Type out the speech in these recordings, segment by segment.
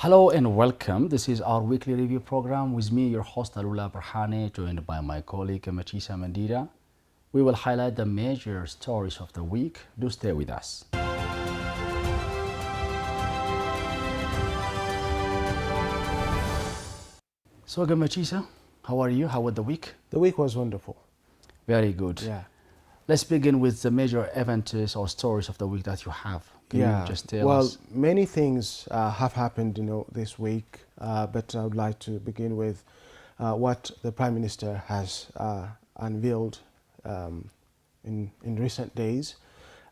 Hello and welcome. This is our weekly review program with me, your host Alula Barhane, joined by my colleague Machisa Mandira. We will highlight the major stories of the week. Do stay with us. So, Machisa, how are you? How was the week? The week was wonderful. Very good. Yeah. Let's begin with the major events or stories of the week that you have. Can you just tell us? Many things have happened, this week, but I would like to begin with what the Prime Minister has unveiled in recent days.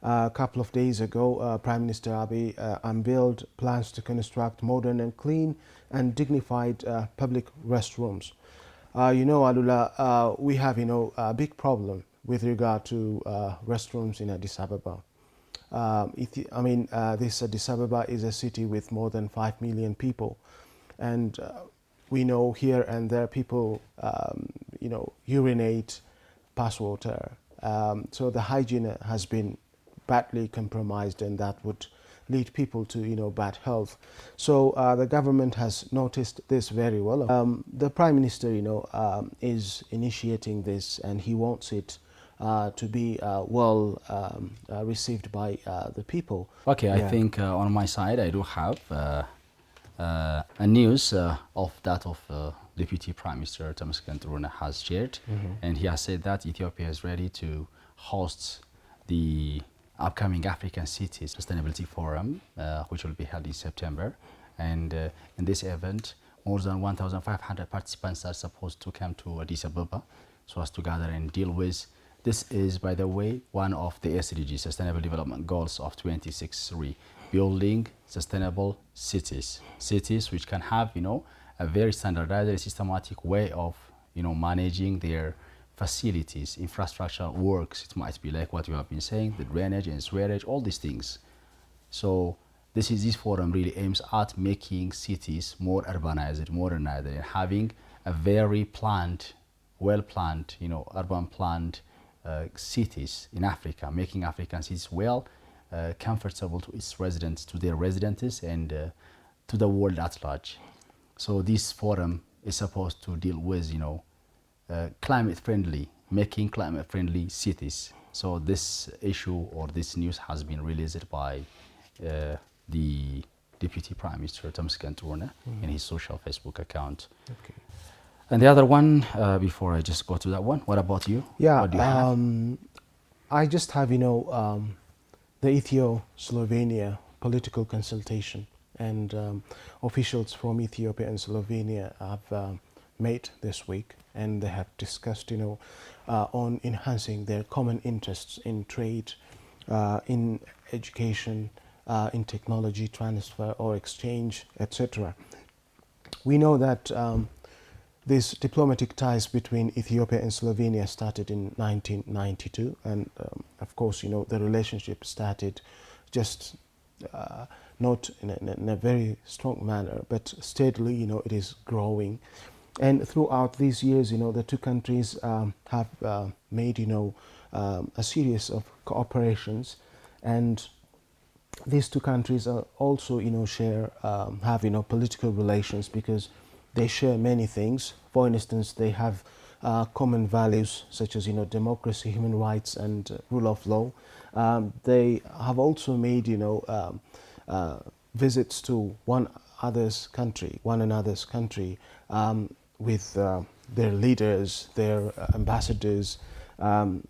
A couple of days ago, Prime Minister Abiy unveiled plans to construct modern and clean and dignified public restrooms. Alula, we have, a big problem with regard to restrooms in Addis Ababa. This Addis Ababa is a city with more than 5 million people, and we know here and there people, urinate, pass water. So the hygiene has been badly compromised, and that would lead people to bad health. So the government has noticed this very well. The Prime Minister is initiating this, and he wants it to be well received by the people. Okay, I think on my side I do have a news of Deputy Prime Minister Temesgen Turuna has shared, and he has said that Ethiopia is ready to host the upcoming African Cities Sustainability Forum, which will be held in September. And in this event, more than 1,500 participants are supposed to come to Addis Ababa so as to gather and deal with. This is, by the way, one of the SDGs, Sustainable Development Goals of 2063, building sustainable cities. Cities which can have, a very standardized and systematic way of, managing their facilities, infrastructure works. It might be like what you have been saying, the drainage and sewerage, all these things. So this forum really aims at making cities more urbanized, modernized, and having a very planned, well-planned, urban planned cities in Africa, making African cities comfortable to its residents, to their residents, and to the world at large. So this forum is supposed to deal with, making climate-friendly cities. So this issue or this news has been released by the Deputy Prime Minister Temesgen Turuna in his social Facebook account. Okay. And the other one, before I just go to that one, what about you? Yeah, what do you have? I just have, the Ethiopia-Slovenia political consultation, and officials from Ethiopia and Slovenia have met this week, and they have discussed, on enhancing their common interests in trade, in education, in technology transfer or exchange, etc. We know that these diplomatic ties between Ethiopia and Slovenia started in 1992, and of course, the relationship started just not in a very strong manner, but steadily, it is growing. And throughout these years, the two countries have made, a series of cooperations, and these two countries are also, have, political relations because they share many things. For instance, they have common values such as, democracy, human rights, and rule of law. They have also made, visits to one another's country, with their leaders, their ambassadors, and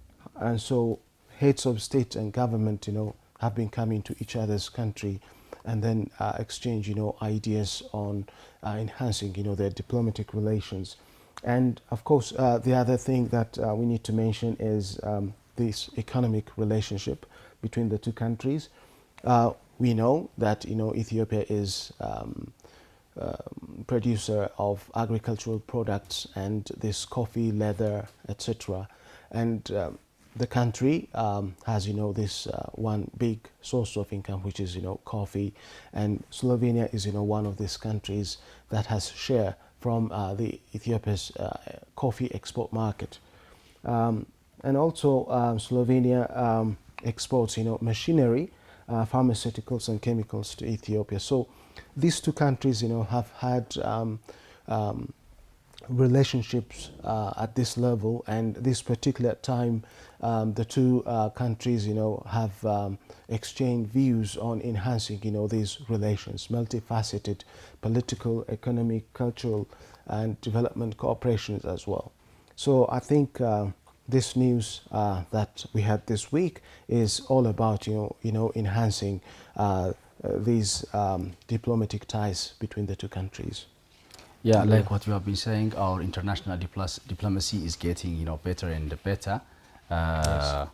so heads of state and government, have been coming to each other's country and then exchange, ideas on enhancing, their diplomatic relations. And of course, the other thing that we need to mention is this economic relationship between the two countries. We know that, Ethiopia is producer of agricultural products and this coffee, leather, etc. And the country has, this one big source of income, which is, coffee. And Slovenia is, one of these countries that has share from the Ethiopia's coffee export market. And also Slovenia exports, machinery pharmaceuticals and chemicals to Ethiopia. So these two countries, have had relationships at this level, and this particular time, the two countries, have exchanged views on enhancing, these relations, multifaceted political, economic, cultural, and development cooperations as well. So I think this news that we had this week is all about, enhancing these diplomatic ties between the two countries. Yeah, like what you have been saying, our international diplomacy is getting, better and better. Yes.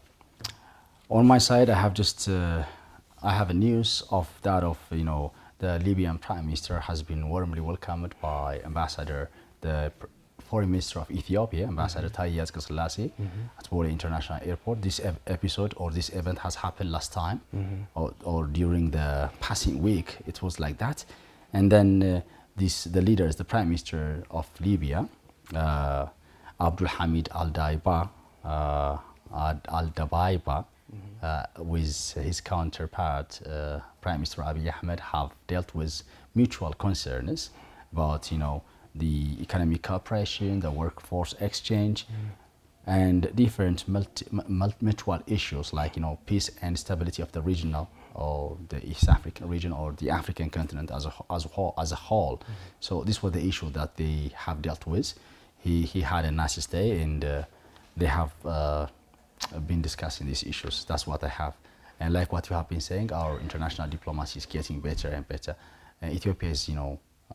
On my side, I have a news of that of, the Libyan Prime Minister has been warmly welcomed by Foreign Minister of Ethiopia, Ambassador Taye Atskaslasy, at Bole International Airport. This episode or this event has happened last time, or during the passing week. It was like that, and then the leaders, the Prime Minister of Libya, Abdul Hamid Al-Dabaiba, with his counterpart, Prime Minister Abiy Ahmed, have dealt with mutual concerns about, the economic cooperation, the workforce exchange, and different mutual issues like, peace and stability of the regional or the East African region or the African continent as a whole. So this was the issue that they have dealt with. He had a nice stay, and they have been discussing these issues. That's what I have. And like what you have been saying, our international diplomacy is getting better and better. Ethiopia is,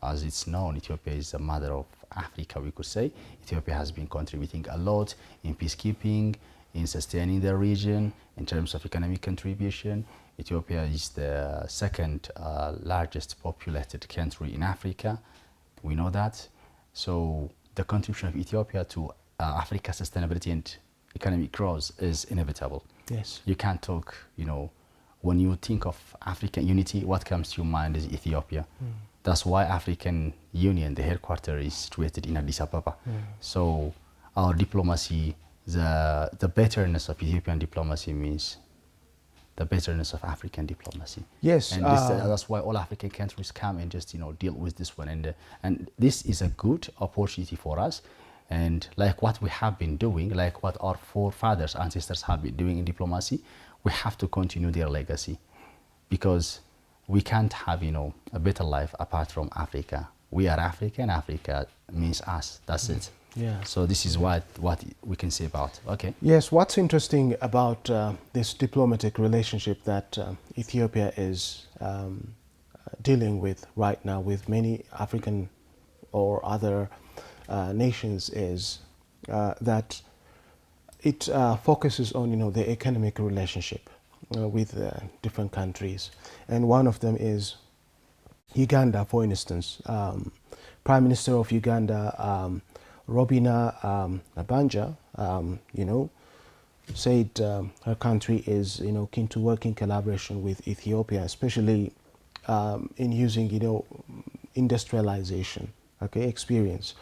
as it's known, Ethiopia is the mother of Africa, we could say. Ethiopia has been contributing a lot in peacekeeping, in sustaining the region, in terms of economic contribution. Ethiopia is the second largest populated country in Africa. We know that. So the contribution of Ethiopia to Africa's sustainability and economic growth is inevitable. Yes. You can't talk, when you think of African unity, what comes to your mind is Ethiopia. That's why African Union, the headquarters, is situated in Addis Ababa. So our diplomacy, the betterness of Ethiopian diplomacy means the betterness of African diplomacy. Yes. And that's why all African countries come and just, deal with this one. And this is a good opportunity for us. And like what we have been doing, like what our forefathers, ancestors have been doing in diplomacy, we have to continue their legacy, because we can't have, a better life apart from Africa. We are African. Africa means us. That's it. Yeah. So this is what we can say about. Okay. Yes. What's interesting about this diplomatic relationship that Ethiopia is dealing with right now with many African or other nations is that it focuses on, the economic relationship with different countries, and one of them is Uganda, for instance. Prime Minister of Uganda, Robina Nabanja, said her country is, keen to work in collaboration with Ethiopia, especially in using, industrialization, experience.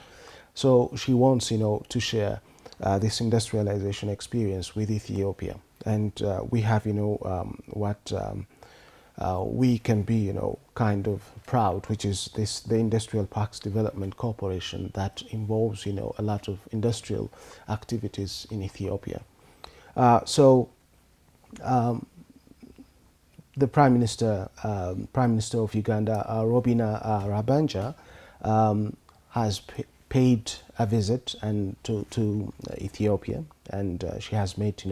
So she wants, to share this industrialization experience with Ethiopia, and we have, what we can be, kind of proud, which is the Industrial Parks Development Corporation that involves, a lot of industrial activities in Ethiopia. So the Prime Minister of Uganda, Robina Rabanja, has paid a visit to Ethiopia, and she has made,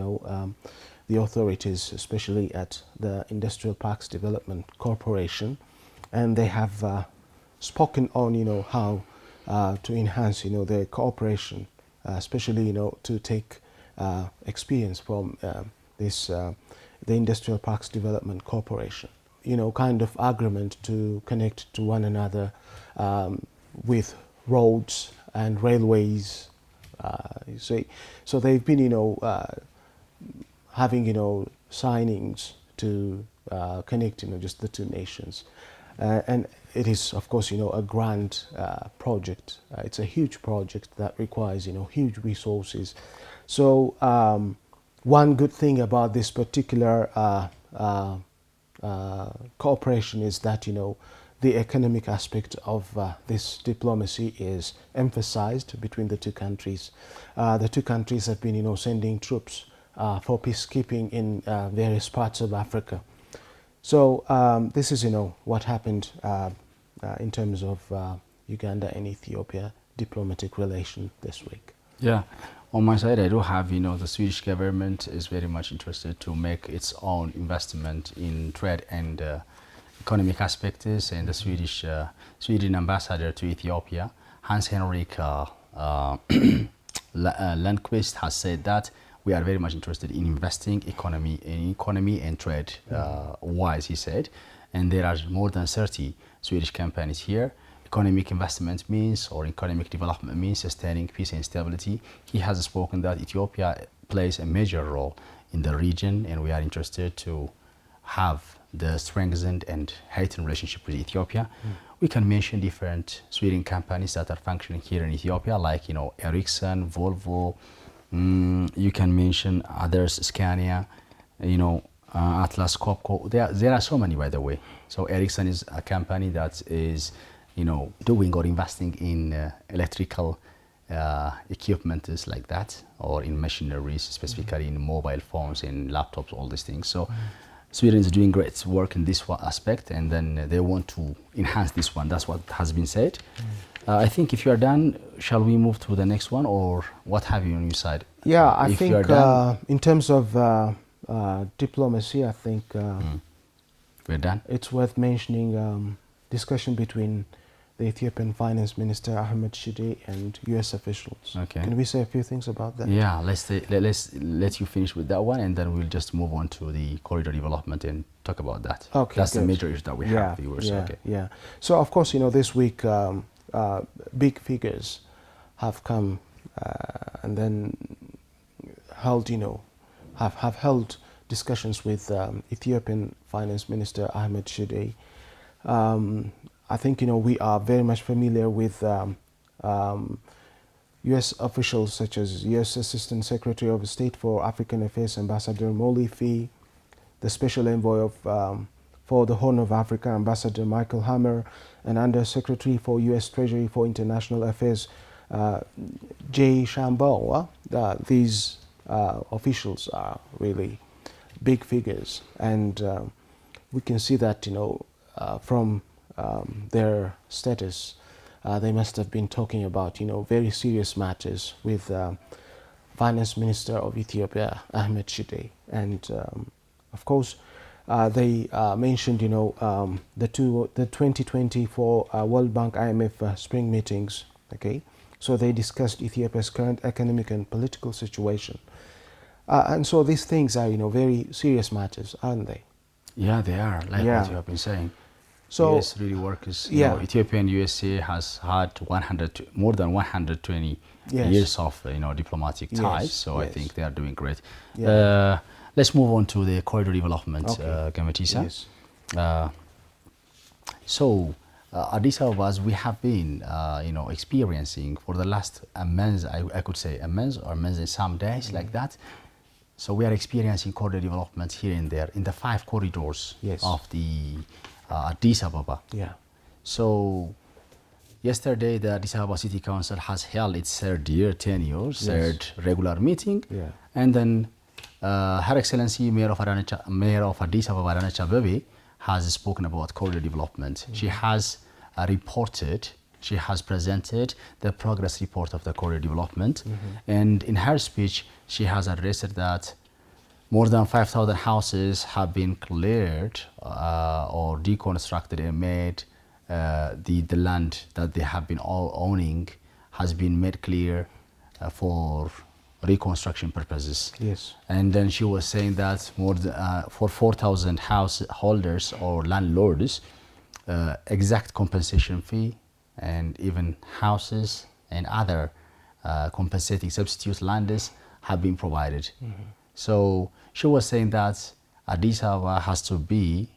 the authorities, especially at the Industrial Parks Development Corporation, and they have spoken on, how to enhance, the cooperation, especially, to take experience from the Industrial Parks Development Corporation, kind of agreement to connect to one another with roads and railways. So they've been, having, signings to connect, just the two nations. And it is, of course, a grand project. It's a huge project that requires, huge resources. So one good thing about this particular cooperation is that, the economic aspect of this diplomacy is emphasized between the two countries. The two countries have been, sending troops for peacekeeping in various parts of Africa. So this is, what happened in terms of Uganda and Ethiopia diplomatic relation this week. Yeah, on my side, I do have, the Swedish government is very much interested to make its own investment in trade and economic aspects, and the Sweden ambassador to Ethiopia, Hans-Henrik Lundqvist, has said that we are very much interested in investing in economy and trade wise, he said, and there are more than 30 Swedish companies here. Economic investment means, or economic development means, sustaining peace and stability. He has spoken that Ethiopia plays a major role in the region, and we are interested to have the strengthened and heightened relationship with Ethiopia. We can mention different Sweden companies that are functioning here in Ethiopia, like Ericsson, Volvo. You can mention others, Scania, Atlas Copco. There are so many, by the way. So Ericsson is a company that is doing or investing in electrical equipments like that, or in machineries, specifically in mobile phones and laptops, all these things. So Sweden is doing great work in this aspect, and then they want to enhance this one. That's what has been said. I think if you are done, shall we move to the next one, or what have you on your side? Yeah, I think in terms of diplomacy, I think we're done. It's worth mentioning discussion between the Ethiopian Finance Minister Ahmed Shide and U.S. officials. Okay. Can we say a few things about that? Yeah, let's let you finish with that one, and then we'll just move on to the corridor development and talk about that. Okay, that's good. the major issue that we have, viewers. Yeah, okay. yeah. So of course, this week big figures have come and then held, have held discussions with Ethiopian Finance Minister Ahmed Shide. I think we are very much familiar with U.S. officials such as U.S. Assistant Secretary of State for African Affairs Ambassador Molifi, the Special Envoy of for the Horn of Africa Ambassador Michael Hammer, and Under Secretary for U.S. Treasury for International Affairs Jay Shambo. These officials are really big figures, and we can see that from their status, they must have been talking about very serious matters with Finance Minister of Ethiopia Ahmed Shide, and of course they mentioned the 2024 World Bank IMF spring meetings. Okay, so they discussed Ethiopia's current economic and political situation, and so these things are very serious matters, aren't they? Yeah, they are, like what you have been saying. So US really works. Ethiopia and USA has had more than 120 years of diplomatic ties. So I think they are doing great. Let's move on to the corridor development, Gamatisa. Yes. So Addis Ababa, as we have been experiencing for the last months, I could say a month or months and some days like that. So we are experiencing corridor development here and there in the 5 corridors of the Addis Ababa. Yeah. So yesterday the Addis Ababa City Council has held its third regular meeting, and then Her Excellency Mayor of Addis Ababa Adanecha Abebe has spoken about corridor development. She has presented the progress report of the corridor development, and in her speech she has addressed that more than 5,000 houses have been cleared or deconstructed and made. The land that they have been all owning has been made clear for reconstruction purposes. Yes. And then she was saying that more than, for 4,000 householders or landlords, exact compensation fee and even houses and other compensating substitute lands have been provided. So she was saying that Addis Ababa has to be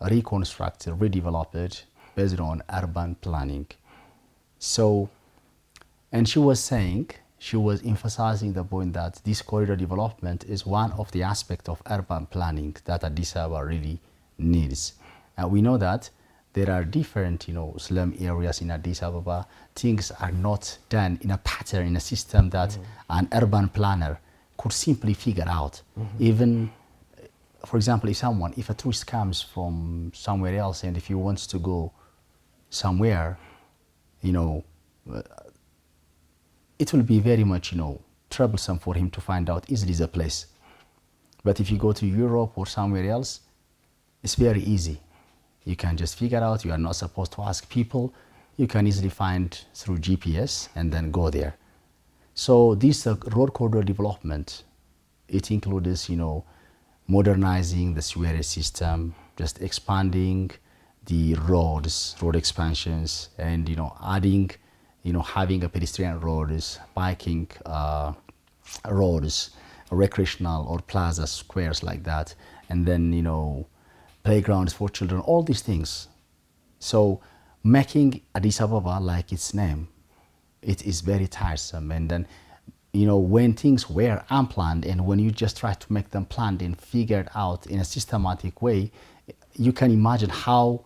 reconstructed, redeveloped based on urban planning. So, and she was emphasizing the point that this corridor development is one of the aspects of urban planning that Addis Ababa really needs. We know that there are different, slum areas in Addis Ababa. Things are not done in a pattern, in a system that an urban planner could simply figure out. Even, for example, if a tourist comes from somewhere else and if he wants to go somewhere, it will be very much, troublesome for him to find out, is this a place? But if you go to Europe or somewhere else, it's very easy. You can just figure out. You are not supposed to ask people. You can easily find through GPS and then go there. So this road corridor development, it includes, modernizing the sewerage system, just expanding the road expansions, and adding, having a pedestrian roads, biking roads, recreational or plaza squares like that, and then playgrounds for children, all these things. So making Addis Ababa like its name, it is very tiresome. And then, when things were unplanned and when you just try to make them planned and figured out in a systematic way, you can imagine how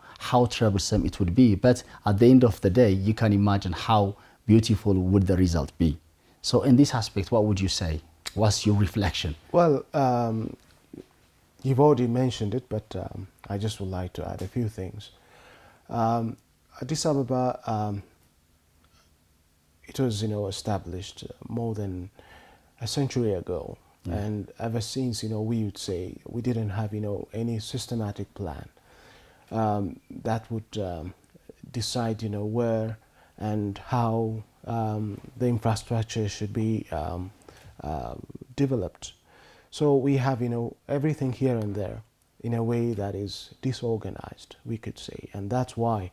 troublesome it would be. But at the end of the day, you can imagine how beautiful would the result be. So in this aspect, what would you say? What's your reflection? Well, you've already mentioned it, but I just would like to add a few things. Addis Ababa, it was, established more than a century ago, and ever since, we would say we didn't have, any systematic plan that would decide, where and how the infrastructure should be developed. So we have, everything here and there in a way that is disorganized, we could say. And that's why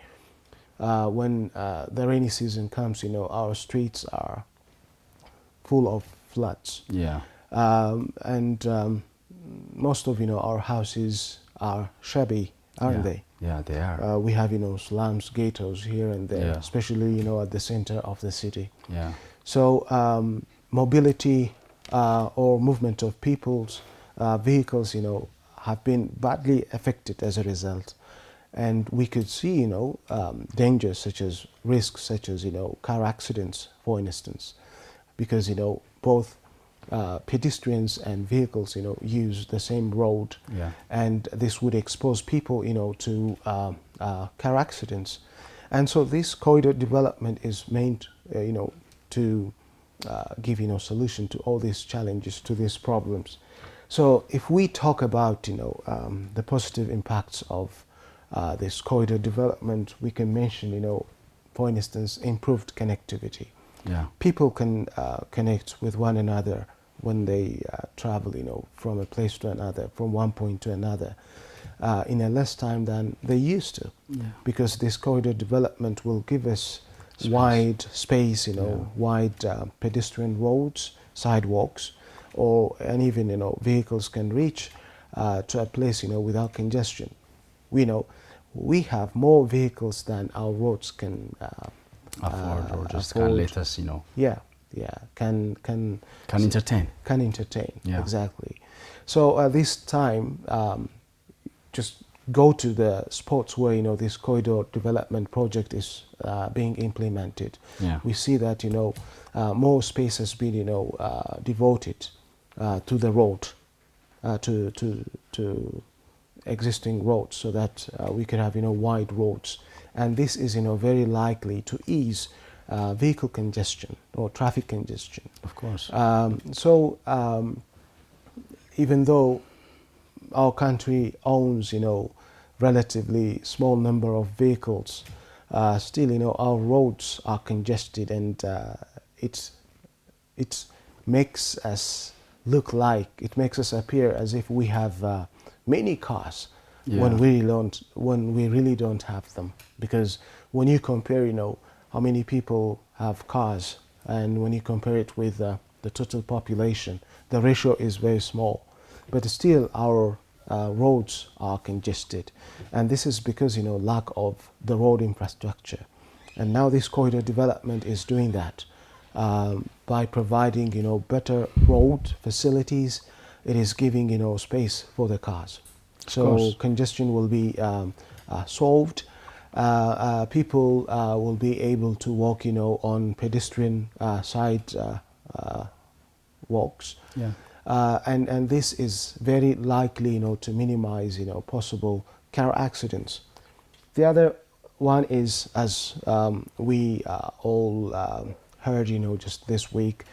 when the rainy season comes, our streets are full of floods. Yeah. And most of, our houses are shabby, aren't they? Yeah, they are. We have, slums, ghettos here and there, especially, at the center of the city. Yeah. So mobility or movement of people's vehicles, have been badly affected as a result. And we could see, dangers such as risks such as, car accidents, for instance, because, both pedestrians and vehicles, use the same road. Yeah. And this would expose people, to car accidents. And so this corridor development is meant, to give, solution to all these challenges, to these problems. So if we talk about, the positive impacts of this corridor development, we can mention, for instance, improved connectivity. Yeah. People can connect with one another when they travel, from a place to another, from one point to another, in a less time than they used to. Yeah. Because this corridor development will give us wide space, wide pedestrian roads, sidewalks, and even, vehicles can reach to a place, without congestion. We have more vehicles than our roads can afford, or just can let us, can entertain. Can entertain, Yeah. exactly. So this time, just go to the spots where this corridor development project is being implemented. Yeah. We see that more space has been devoted to the road, to existing roads, so that we could have wide roads, and this is very likely to ease vehicle congestion or traffic congestion. Of course. So even though our country owns relatively small number of vehicles, still our roads are congested, and it makes us look like, it makes us appear as if we have many cars, when we really don't have them. Because when you compare how many people have cars, and when you compare it with the total population, the ratio is very small. But still our roads are congested, and this is because lack of the road infrastructure. And now this corridor development is doing that by providing better road facilities. It is giving space for the cars. So congestion will be solved. People will be able to walk, on pedestrian side walks. Yeah. And this is very likely, to minimize, possible car accidents. The other one is, as we all heard, just this week,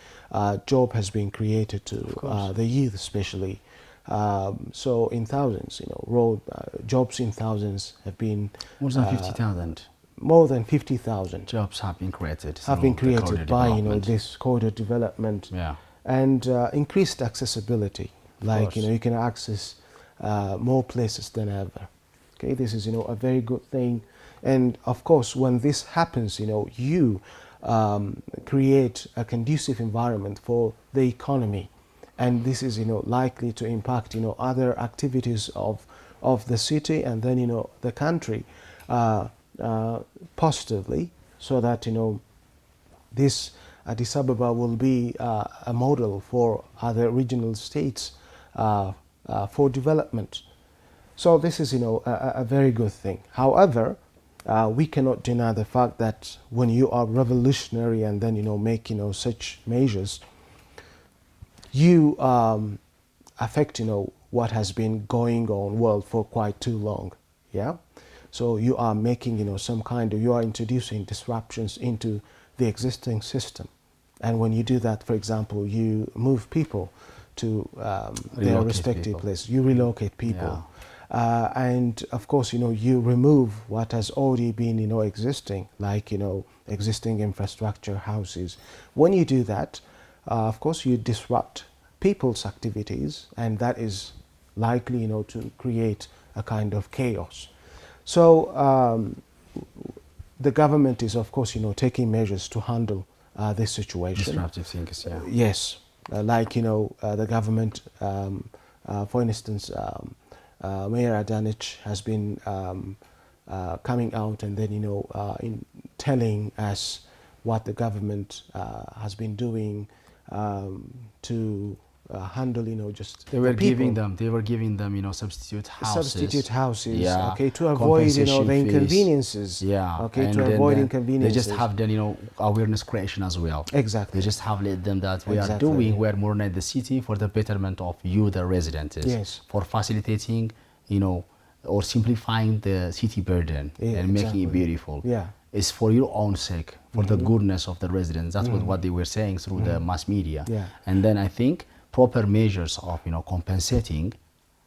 job has been created to the youth, especially. So in thousands, road jobs in thousands have been more than 50,000. More than 50,000 jobs have been created. Have been created by this corridor development. Yeah. And increased accessibility, like you can access more places than ever. Okay, this is a very good thing, and of course, when this happens, you create a conducive environment for the economy, and this is likely to impact other activities of the city and then the country positively, so that this Addis Ababa will be a model for other regional states for development. So this is a very good thing. However, we cannot deny the fact that when you are revolutionary and then make such measures, you affect what has been going on world for quite too long. Yeah. So you are making you are introducing disruptions into the existing system, and when you do that, for example, you move people to their respective places, you relocate people, and of course you remove what has already been existing, like existing infrastructure, houses. When you do that, of course you disrupt people's activities, and that is likely to create a kind of chaos. So the government is, of course, taking measures to handle this situation. Disruptive things, yeah. Yes, like the government, for instance, Mayor Adanich has been coming out and then in telling us what the government has been doing to handle just they were giving them substitute houses, yeah, okay, to avoid the inconveniences, yeah, okay, and to avoid inconveniences. They just have done awareness creation as well. Exactly. They just have let them that we are modernizing the city for the betterment of you, the residents. Yes. For facilitating or simplifying the city burden, and making it beautiful. Yeah. It's for your own sake, for the goodness of the residents. That's what they were saying through the mass media. Yeah. And then I think proper measures of compensating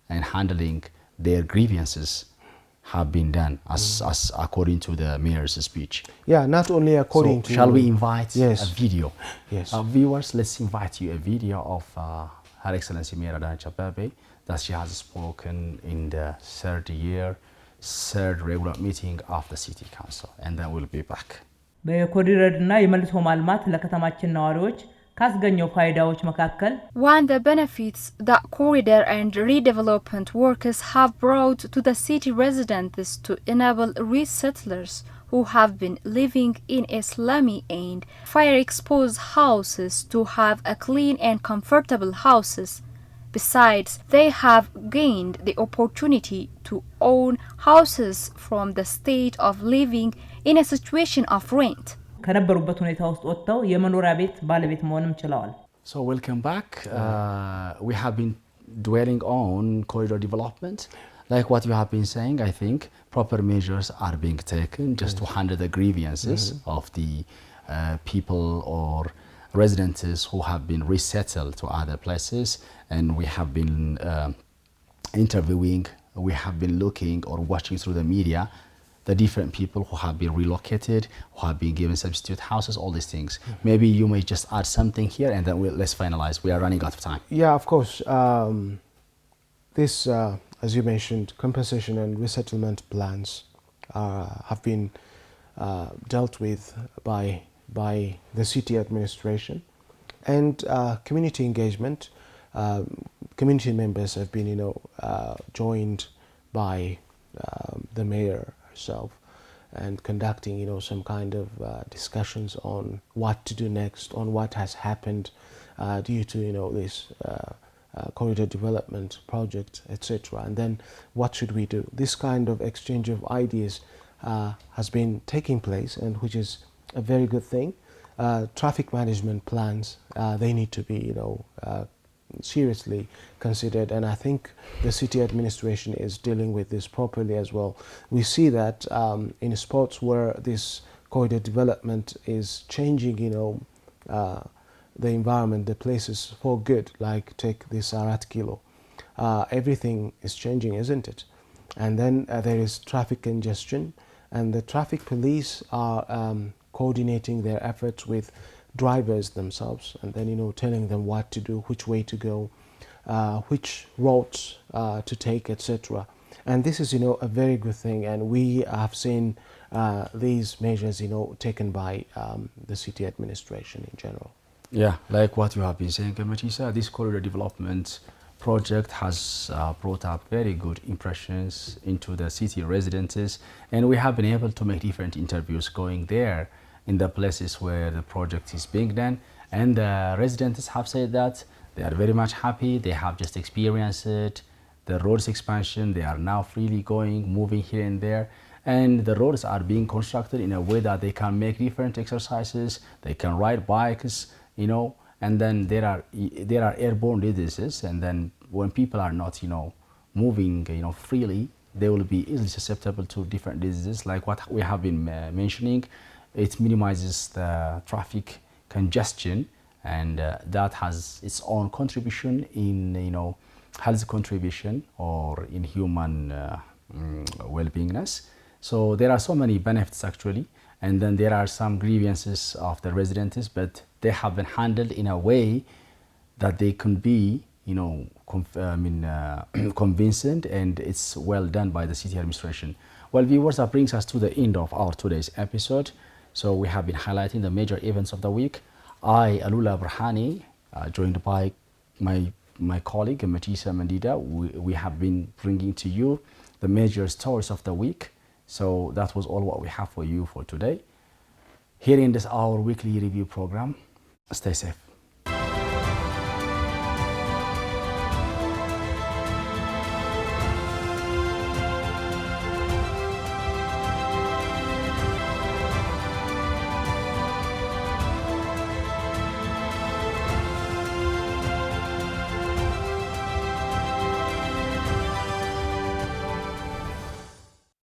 and handling their grievances have been done as according to the mayor's speech. Yeah, not only according to. Shall we invite Yes. a video? Yes. Viewers, let's invite you a video of Her Excellency Mayor Addis Ababa that she has spoken in the third regular meeting of the City Council, and then we'll be back. በኮሪደርና የመልሶ ማልማት ለከተማችን ነዋሪዎች ካስገኘው ፋይዳዎች መካከል one the benefits that corridor and redevelopment workers have brought to the city residents to enable resettlers who have been living in a slummy and fire-exposed houses to have a clean and comfortable houses. Besides, they have gained the opportunity to own houses from the state of living in a situation of rent. ከነበሩበት ሁኔታ ውስጥ ወጥተው የመኖሪያ ቤት ባለቤት መሆንም ችለዋል። So welcome back. We have been dwelling on corridor development. Like what you have been saying, I think proper measures are being taken just to handle the grievances of the people or residents who have been resettled to other places, and we have been interviewing, we have been looking or watching through the media the different people who have been relocated, who have been given substitute houses, all these things. Maybe you may just add something here, and then let's finalize. We are running out of time. Yeah, of course. This, as you mentioned, compensation and resettlement plans have been dealt with by the city administration, and community engagement. Community members have been, joined by the mayor herself, and conducting, some kind of discussions on what to do next, on what has happened due to, this corridor development project, etc. And then what should we do? This kind of exchange of ideas has been taking place, and which is a very good thing. Traffic management plans, they need to be, seriously considered, and I think the city administration is dealing with this properly as well. We see that in spots where this corridor development is changing, the environment, the places for good, like take this Arat Kilo. Everything is changing, isn't it? And then there is traffic congestion, and the traffic police are coordinating their efforts with drivers themselves, and then telling them what to do, which way to go, which roads to take, etc. And this is a very good thing, and we have seen these measures taken by the city administration in general. Yeah, like what you have been saying, Matisa, this corridor development project has brought up very good impressions into the city residents, and we have been able to make different interviews going there in the places where the project is being done, and the residents have said that they are very much happy. They have just experienced it, the roads expansion. They are now freely moving here and there, and the roads are being constructed in a way that they can make different exercises. They can ride bikes, and then there are airborne diseases, and then when people are not moving freely, they will be easily susceptible to different diseases like what we have been mentioning. It minimizes the traffic congestion, and that has its own contribution in health contribution or in human well-beingness. So there are so many benefits actually, and then there are some grievances of the residents, but they have been handled in a way that they can be convincing, and it's well done by the city administration. Well, viewers, that brings us to the end of our today's episode. So we have been highlighting the major events of the week. I, Alula Brhani, joined by my colleague Matisa Mandida, we have been bringing to you the major stories of the week. So that was all what we have for you for today. Here in this our weekly review program. Stay safe.